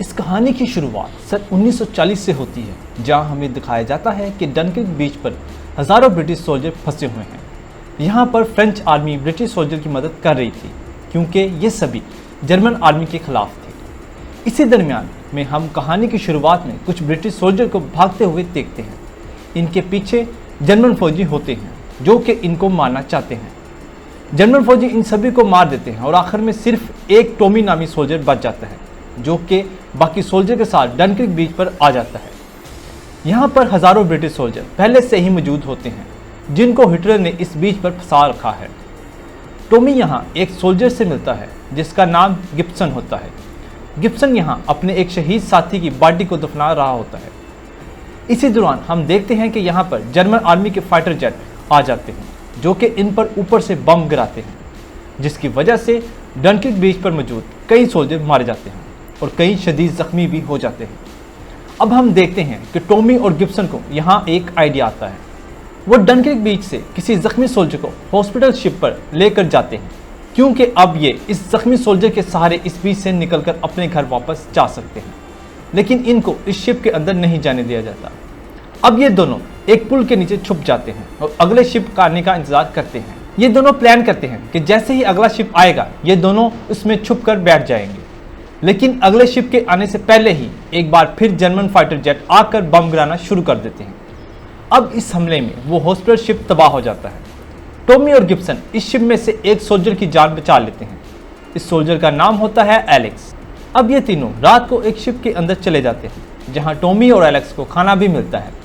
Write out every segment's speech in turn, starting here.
इस कहानी की शुरुआत सन 1940 से होती है, जहां हमें दिखाया जाता है कि डनकिर्क बीच पर हज़ारों ब्रिटिश सोल्जर फंसे हुए हैं। यहां पर फ्रेंच आर्मी ब्रिटिश सोल्जर की मदद कर रही थी, क्योंकि ये सभी जर्मन आर्मी के खिलाफ थे। इसी दरमियान में हम कहानी की शुरुआत में कुछ ब्रिटिश सोल्जर को भागते हुए देखते हैं। इनके पीछे जर्मन फौजी होते हैं जो कि इनको मारना चाहते हैं। जर्मन फौजी इन सभी को मार देते हैं और आखिर में सिर्फ एक टॉमी नामी सोल्जर बच जाता है, जो कि बाकी सोल्जर के साथ डनकिर्क बीच पर आ जाता है। यहाँ पर हज़ारों ब्रिटिश सोल्जर पहले से ही मौजूद होते हैं, जिनको हिटलर ने इस बीच पर फंसा रखा है। टॉमी यहाँ एक सोल्जर से मिलता है जिसका नाम गिब्सन होता है। गिब्सन यहाँ अपने एक शहीद साथी की बॉडी को दफना रहा होता है। इसी दौरान हम देखते हैं कि यहाँ पर जर्मन आर्मी के फाइटर जेट आ जाते हैं, जो कि इन पर ऊपर से बम गिराते हैं, जिसकी वजह से डनकिर्क बीच पर मौजूद कई सोल्जर मारे जाते हैं और कई शदीद जख्मी भी हो जाते हैं। अब हम देखते हैं कि टॉमी और गिब्सन को यहाँ एक आइडिया आता है। वो डनकिर्क बीच से किसी जख्मी सोल्जर को हॉस्पिटल शिप पर लेकर जाते हैं, क्योंकि अब ये इस जख्मी सोल्जर के सहारे इस बीच से निकलकर अपने घर वापस जा सकते हैं। लेकिन इनको इस शिप के अंदर नहीं जाने दिया जाता। अब ये दोनों एक पुल के नीचे छुप जाते हैं और अगले शिप का आने का इंतजार करते हैं। ये दोनों प्लान करते हैं कि जैसे ही अगला शिप आएगा ये दोनों उसमें छुप कर बैठ जाएंगे। लेकिन अगले शिप के आने से पहले ही एक बार फिर जर्मन फाइटर जेट आकर बम गिराना शुरू कर देते हैं। अब इस हमले में वो हॉस्पिटल शिप तबाह हो जाता है। टॉमी और गिब्सन इस शिप में से एक सोल्जर की जान बचा लेते हैं। इस सोल्जर का नाम होता है एलेक्स। अब ये तीनों रात को एक शिप के अंदर चले जाते हैं, जहाँ टॉमी और एलेक्स को खाना भी मिलता है।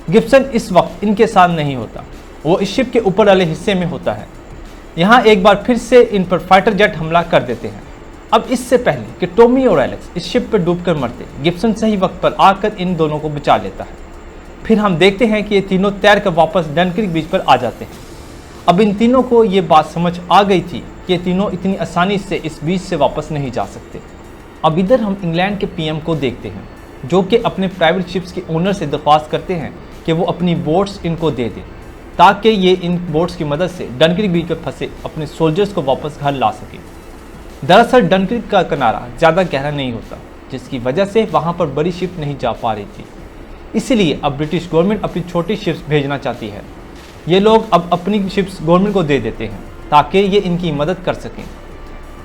गिब्सन इस वक्त इनके साथ नहीं होता, वो इस शिप के ऊपर वाले हिस्से में होता है। यहाँ एक बार फिर से इन पर फाइटर जेट हमला कर देते हैं। अब इससे पहले कि टॉमी और एलेक्स इस शिप पर डूबकर मरते, गिब्सन सही वक्त पर आकर इन दोनों को बचा लेता है। फिर हम देखते हैं कि ये तीनों तैरकर वापस डनकिर्क बीच पर आ जाते हैं। अब इन तीनों को ये बात समझ आ गई थी कि ये तीनों इतनी आसानी से इस बीच से वापस नहीं जा सकते। अब इधर हम इंग्लैंड के पीएम को देखते हैं, जो कि अपने प्राइवेट शिप्स के ओनर से दरख्वास्त करते हैं कि वो अपनी बोट्स इनको दे दें, ताकि ये इन बोट्स की मदद से डनकिर्क बीच पर फंसे अपने सोल्जर्स को वापस घर ला सके। दरअसल डनकिर्क का किनारा ज़्यादा गहरा नहीं होता, जिसकी वजह से वहाँ पर बड़ी शिप नहीं जा पा रही थी। इसीलिए अब ब्रिटिश गवर्नमेंट अपनी छोटी शिप्स भेजना चाहती है। ये लोग अब अपनी शिप्स गवर्नमेंट को दे देते हैं ताकि ये इनकी मदद कर सकें।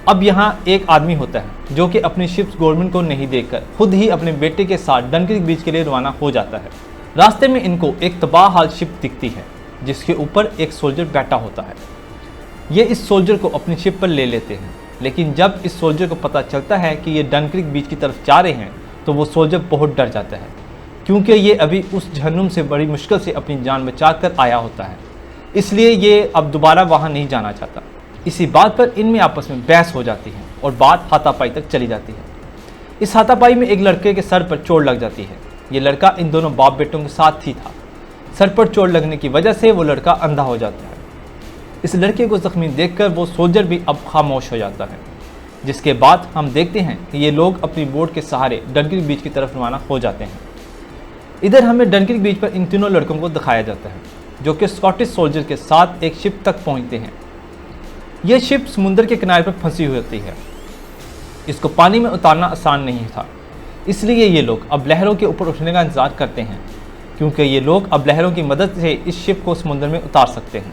अब यहाँ एक आदमी होता है जो कि अपनी शिप्स गवर्नमेंट को नहीं देकर खुद ही अपने बेटे के साथ डनकिर्क बीच के लिए रवाना हो जाता है। रास्ते में इनको एक तबाह हाल शिप दिखती है, जिसके ऊपर एक सोल्जर बैठा होता है। ये इस सोल्जर को अपनी शिप पर ले लेते हैं, लेकिन जब इस सोल्जर को पता चलता है कि ये डनकिर्क बीच की तरफ जा रहे हैं, तो वो सोल्जर बहुत डर जाता है, क्योंकि ये अभी उस जहन्नुम से बड़ी मुश्किल से अपनी जान बचा कर आया होता है। इसलिए ये अब दोबारा वहाँ नहीं जाना चाहता। इसी बात पर इनमें आपस में बहस हो जाती है और बात हाथापाई तक चली जाती है। इस हाथापाई में एक लड़के के सर पर चोट लग जाती है। ये लड़का इन दोनों बाप बेटों के साथ ही था। सर पर चोट लगने की वजह से वो लड़का अंधा हो जाता है। इस लड़के को जख्मी देखकर वो सोल्जर भी अब खामोश हो जाता है। जिसके बाद हम देखते हैं कि ये लोग अपनी बोट के सहारे डनकिर्क बीच की तरफ रवाना हो जाते हैं। इधर हमें डनकिर्क बीच पर इन तीनों लड़कों को दिखाया जाता है, जो कि स्कॉटिश सोल्जर के साथ एक शिप तक पहुंचते हैं। यह शिप समुद्र के किनारे पर फंसी हुई होती है। इसको पानी में उतारना आसान नहीं था, इसलिए ये लोग अब लहरों के ऊपर उठने का इंतजार करते हैं, क्योंकि ये लोग अब लहरों की मदद से इस शिप को समुद्र में उतार सकते हैं।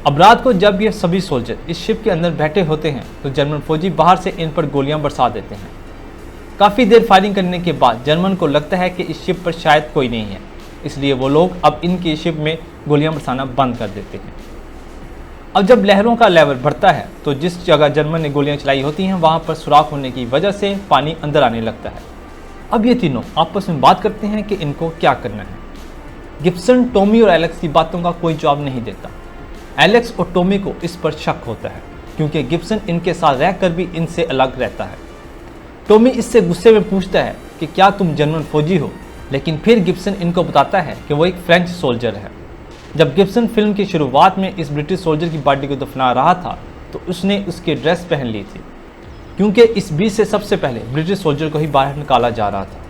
अब रात को जब ये सभी सोल्जर इस शिप के अंदर बैठे होते हैं, तो जर्मन फौजी बाहर से इन पर गोलियां बरसा देते हैं। काफ़ी देर फायरिंग करने के बाद जर्मन को लगता है कि इस शिप पर शायद कोई नहीं है, इसलिए वो लोग अब इनकी शिप में गोलियां बरसाना बंद कर देते हैं। अब जब लहरों का लेवल बढ़ता है, तो जिस जगह जर्मन ने गोलियां चलाई होती हैं वहाँ पर सुराख होने की वजह से पानी अंदर आने लगता है। अब ये तीनों आपस में बात करते हैं कि इनको क्या करना है। गिब्सन टॉमी और एलेक्स की बातों का कोई जवाब नहीं देता। एलेक्स और टॉमी को इस पर शक होता है, क्योंकि गिब्सन इनके साथ रहकर भी इनसे अलग रहता है। टॉमी इससे गुस्से में पूछता है कि क्या तुम जर्मन फौजी हो, लेकिन फिर गिब्सन इनको बताता है कि वो एक फ्रेंच सोल्जर है। जब गिब्सन फिल्म की शुरुआत में इस ब्रिटिश सोल्जर की बॉडी को दफना रहा था, तो उसने उसकी ड्रेस पहन ली थी, क्योंकि इस बीच से सबसे पहले ब्रिटिश सोल्जर को ही बाहर निकाला जा रहा था,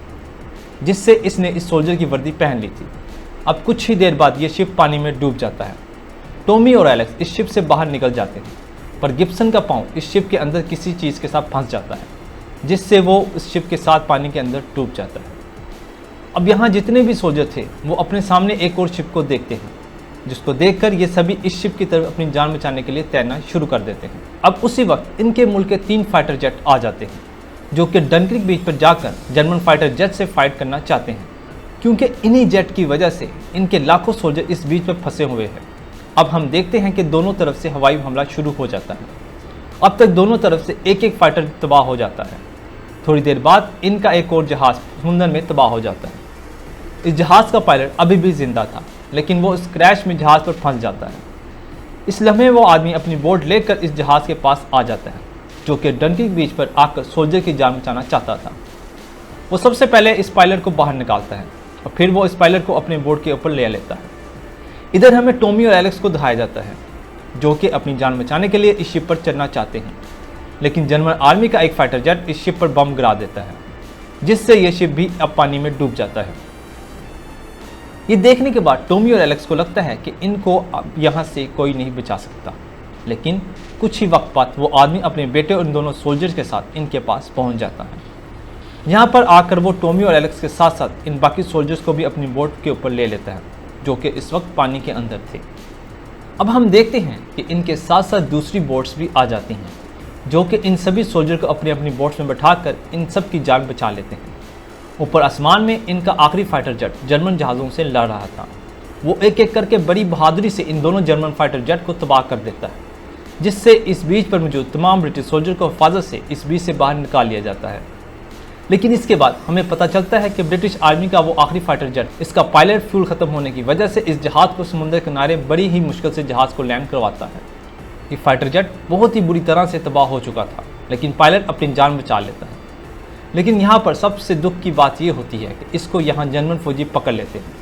जिससे इसने इस सोल्जर की वर्दी पहन ली थी। अब कुछ ही देर बाद ये शिप पानी में डूब जाता है। टॉमी और एलेक्स इस शिप से बाहर निकल जाते हैं, पर गिब्सन का पाँव इस शिप के अंदर किसी चीज़ के साथ फंस जाता है, जिससे वो इस शिप के साथ पानी के अंदर डूब जाता है। अब यहाँ जितने भी सोल्जर थे वो अपने सामने एक और शिप को देखते हैं, जिसको देखकर ये सभी इस शिप की तरफ अपनी जान बचाने के लिए तैरना शुरू कर देते हैं। अब उसी वक्त इनके मुल्क के 3 फाइटर जेट आ जाते हैं, जो कि डनक्रिक बीच पर जाकर जर्मन फाइटर जेट से फाइट करना चाहते हैं, क्योंकि इन्हीं जेट की वजह से इनके लाखों सोल्जर इस बीच पर फंसे हुए हैं। अब हम देखते हैं कि दोनों तरफ से हवाई हमला शुरू हो जाता है। अब तक दोनों तरफ से एक एक फाइटर तबाह हो जाता है। थोड़ी देर बाद इनका एक और जहाज़ समुंदर में तबाह हो जाता है। इस जहाज़ का पायलट अभी भी जिंदा था, लेकिन वो इस क्रैश में जहाज़ पर फंस जाता है। इस लम्हे वो आदमी अपनी बोट लेकर इस जहाज़ के पास आ जाता है, जो कि डनक्रिक बीच पर आकर सोल्जर की जान बचाना चाहता था। वो सबसे पहले इस पायलट को बाहर निकालता है और फिर वो इस पायलट को अपने बोट के ऊपर ले लेता है। इधर हमें टॉमी और एलेक्स को दिखाया जाता है, जो कि अपनी जान बचाने के लिए इस शिप पर चढ़ना चाहते हैं, लेकिन जर्मन आर्मी का एक फाइटर जेट इस शिप पर बम गिरा देता है, जिससे यह शिप भी अब पानी में डूब जाता है। ये देखने के बाद टॉमी और एलेक्स को लगता है कि इनको अब यहाँ से कोई नहीं बचा सकता, लेकिन कुछ ही वक्त बाद वो आदमी अपने बेटे और इन दोनों सोल्जर्स के साथ इनके पास पहुँच जाता है। यहाँ पर आकर वो टॉमी और एलेक्स के साथ साथ इन बाकी सोल्जर्स को भी अपनी बोट के ऊपर ले लेता है, जो कि इस वक्त पानी के अंदर थे। अब हम देखते हैं कि इनके साथ साथ दूसरी बोट्स भी आ जाती हैं, जो कि इन सभी सोल्जर को अपनी अपनी बोट्स में बैठाकर इन सब की जान बचा लेते हैं। ऊपर आसमान में इनका आखिरी फाइटर जेट जर्मन जहाज़ों से लड़ रहा था। वो एक एक करके बड़ी बहादुरी से इन दोनों जर्मन फाइटर जेट को तबाह कर देता है, जिससे इस बीच पर मौजूद तमाम ब्रिटिश सोल्जर को हिफाजत से इस बीच से बाहर निकाल लिया जाता है। लेकिन इसके बाद हमें पता चलता है कि ब्रिटिश आर्मी का वो आखिरी फाइटर जेट, इसका पायलट फ्यूल खत्म होने की वजह से इस जहाज़ को समुद्र किनारे बड़ी ही मुश्किल से जहाज़ को लैंड करवाता है। ये फाइटर जेट बहुत ही बुरी तरह से तबाह हो चुका था, लेकिन पायलट अपनी जान बचा लेता है। लेकिन यहाँ पर सबसे दुख की बात ये होती है कि इसको यहाँ जर्मन फौजी पकड़ लेते हैं।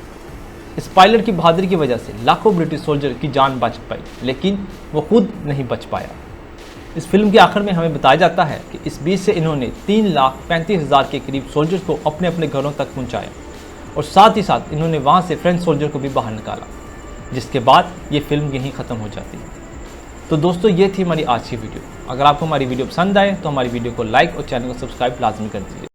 इस पायलट की बहादुरी की वजह से लाखों ब्रिटिश सोल्जर की जान बच पाई, लेकिन वो खुद नहीं बच पाया। इस फिल्म के आखिर में हमें बताया जाता है कि इस बीच से इन्होंने 3,35,000 के करीब सोल्जर्स को अपने अपने घरों तक पहुँचाया, और साथ ही साथ इन्होंने वहाँ से फ्रेंच सोल्जर को भी बाहर निकाला, जिसके बाद ये फिल्म यहीं ख़त्म हो जाती है। तो दोस्तों, ये थी हमारी आज की वीडियो। अगर आपको हमारी वीडियो पसंद आए तो हमारी वीडियो को लाइक और चैनल को सब्सक्राइब लाजमी कर दीजिए।